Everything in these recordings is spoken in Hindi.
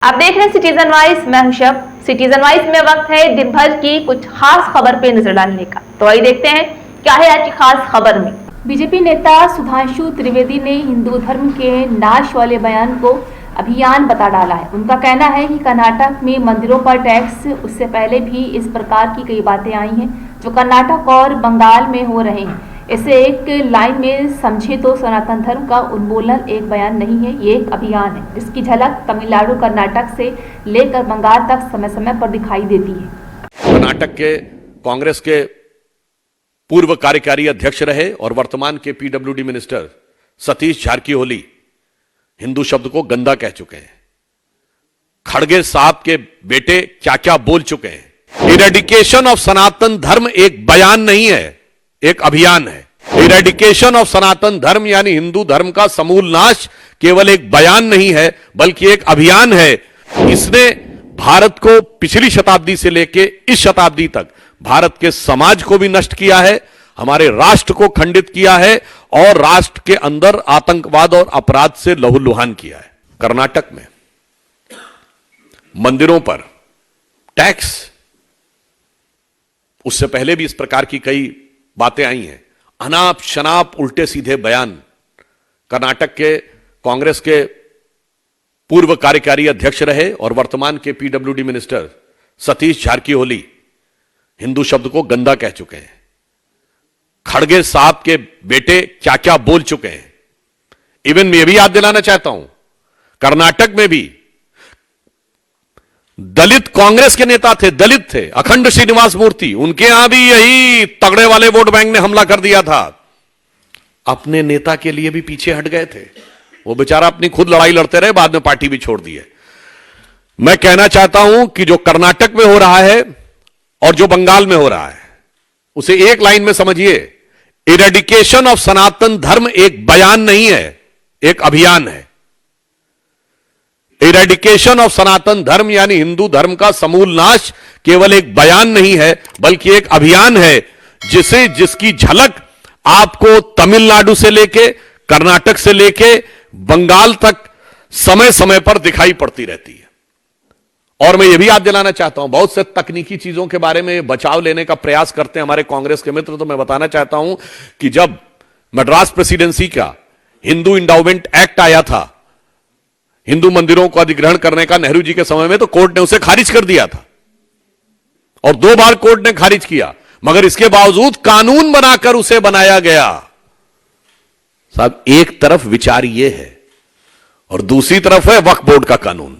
आप देख रहे हैं सिटीजन वाइज। मैं हूं शब। सिटीजन वाइज में वक्त है दिन भर की कुछ खास खबर पे नजर डालने का। तो आइए देखते हैं क्या है आज की खास खबर में। बीजेपी नेता सुधांशु त्रिवेदी ने हिंदू धर्म के नाश वाले बयान को अभियान बता डाला है। उनका कहना है कि कर्नाटक में मंदिरों पर टैक्स, उससे पहले भी इस प्रकार की कई बातें आई हैं जो कर्नाटक और बंगाल में हो रहे हैं। इसे एक लाइन में समझे तो सनातन धर्म का उन्मूलन एक बयान नहीं है, ये एक अभियान है जिसकी झलक तमिलनाडु, कर्नाटक से लेकर बंगाल तक समय समय पर दिखाई देती है। कर्नाटक के कांग्रेस के पूर्व कार्यकारी अध्यक्ष रहे और वर्तमान के पीडब्ल्यूडी मिनिस्टर सतीश जारकीहोली हिंदू शब्द को गंदा कह चुके हैं। खड़गे साहब के बेटे क्या क्या बोल चुके हैं। इरेडिकेशन ऑफ सनातन धर्म एक बयान नहीं है, एक अभियान है। इरेडिकेशन ऑफ सनातन धर्म यानी हिंदू धर्म का समूल नाश केवल एक बयान नहीं है बल्कि एक अभियान है। इसने भारत को पिछली शताब्दी से लेकर इस शताब्दी तक भारत के समाज को भी नष्ट किया है, हमारे राष्ट्र को खंडित किया है और राष्ट्र के अंदर आतंकवाद और अपराध से लहूलुहान किया है। कर्नाटक में मंदिरों पर टैक्स, उससे पहले भी इस प्रकार की कई बातें आई हैं। अनाप शनाप उल्टे सीधे बयान। कर्नाटक के कांग्रेस के पूर्व कार्यकारी अध्यक्ष रहे और वर्तमान के पीडब्ल्यूडी मिनिस्टर सतीश जारकीहोली हिंदू शब्द को गंदा कह चुके हैं। खड़गे साहब के बेटे क्या क्या बोल चुके हैं। इवन मैं भी याद दिलाना चाहता हूं, कर्नाटक में भी दलित कांग्रेस के नेता थे, दलित थे, अखंड श्रीनिवास मूर्ति, उनके यहां भी यही तगड़े वाले वोट बैंक ने हमला कर दिया था। अपने नेता के लिए भी पीछे हट गए थे। वो बेचारा अपनी खुद लड़ाई लड़ते रहे, बाद में पार्टी भी छोड़ दी है। मैं कहना चाहता हूं कि जो कर्नाटक में हो रहा है और जो बंगाल में हो रहा है उसे एक लाइन में समझिए। इरेडिकेशन ऑफ सनातन धर्म एक बयान नहीं है, एक अभियान है। इरेडिकेशन ऑफ सनातन धर्म यानी हिंदू धर्म का समूल नाश केवल एक बयान नहीं है बल्कि एक अभियान है जिसकी झलक आपको तमिलनाडु से लेके, कर्नाटक से लेके बंगाल तक समय समय पर दिखाई पड़ती रहती है। और मैं यह भी याद दिलाना चाहता हूं, बहुत से तकनीकी चीजों के बारे में बचाव लेने का प्रयास करते हैं हमारे कांग्रेस के मित्र। तो मैं बताना चाहता हूं कि जब मद्रास प्रेसिडेंसी का हिंदू इंडाउमेंट एक्ट आया था, हिंदू मंदिरों को अधिग्रहण करने का नेहरू जी के समय में, तो कोर्ट ने उसे खारिज कर दिया था और 2 बार कोर्ट ने खारिज किया, मगर इसके बावजूद कानून बनाकर उसे बनाया गया। साहब, एक तरफ विचार यह है और दूसरी तरफ है वक्फ बोर्ड का कानून।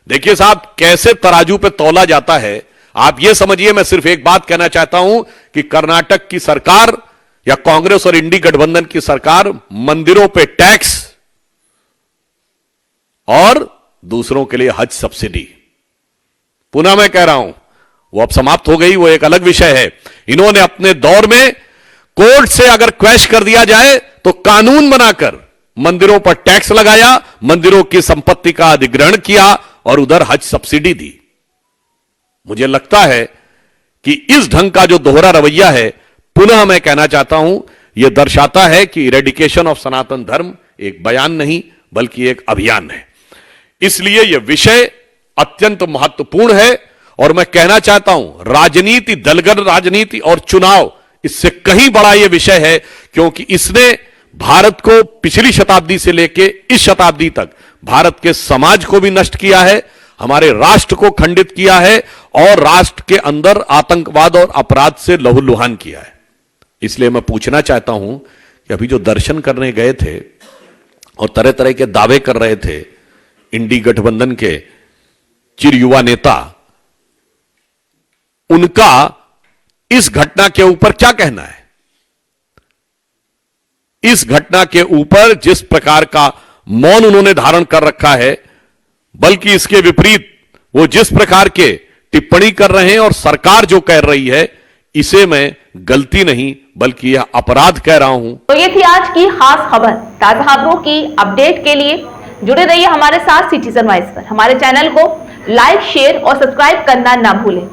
देखिए साहब, कैसे तराजू पे तौला जाता है। आप यह समझिए, मैं सिर्फ एक बात कहना चाहता हूं कि कर्नाटक की सरकार या कांग्रेस और इंडी गठबंधन की सरकार मंदिरों पे टैक्स और दूसरों के लिए हज सब्सिडी, पुनः मैं कह रहा हूं, वो अब समाप्त हो गई, वो एक अलग विषय है। इन्होंने अपने दौर में कोर्ट से अगर क्वैश कर दिया जाए तो कानून बनाकर मंदिरों पर टैक्स लगाया, मंदिरों की संपत्ति का अधिग्रहण किया और उधर हज सब्सिडी दी। मुझे लगता है कि इस ढंग का जो दोहरा रवैया है, पुनः मैं कहना चाहता हूं, यह दर्शाता है कि इरेडिकेशन ऑफ सनातन धर्म एक बयान नहीं बल्कि एक अभियान है। इसलिए यह विषय अत्यंत महत्वपूर्ण है और मैं कहना चाहता हूं, राजनीति, दलगत राजनीति और चुनाव, इससे कहीं बड़ा यह विषय है, क्योंकि इसने भारत को पिछली शताब्दी से लेकर इस शताब्दी तक भारत के समाज को भी नष्ट किया है, हमारे राष्ट्र को खंडित किया है और राष्ट्र के अंदर आतंकवाद और अपराध से लहूलुहान किया है। इसलिए मैं पूछना चाहता हूं कि अभी जो दर्शन करने गए थे और तरह तरह के दावे कर रहे थे इंडी गठबंधन के चिर युवा नेता, उनका इस घटना के ऊपर क्या कहना है? इस घटना के ऊपर जिस प्रकार का मौन उन्होंने धारण कर रखा है, बल्कि इसके विपरीत वो जिस प्रकार के टिप्पणी कर रहे हैं और सरकार जो कह रही है, इसे मैं गलती नहीं बल्कि यह अपराध कह रहा हूं। तो ये थी आज की खास खबर। ताजा खबरों की अपडेट के लिए जुड़े रहिए हमारे साथ सिटीजन वाइज पर। हमारे चैनल को लाइक, शेयर और सब्सक्राइब करना ना भूलें।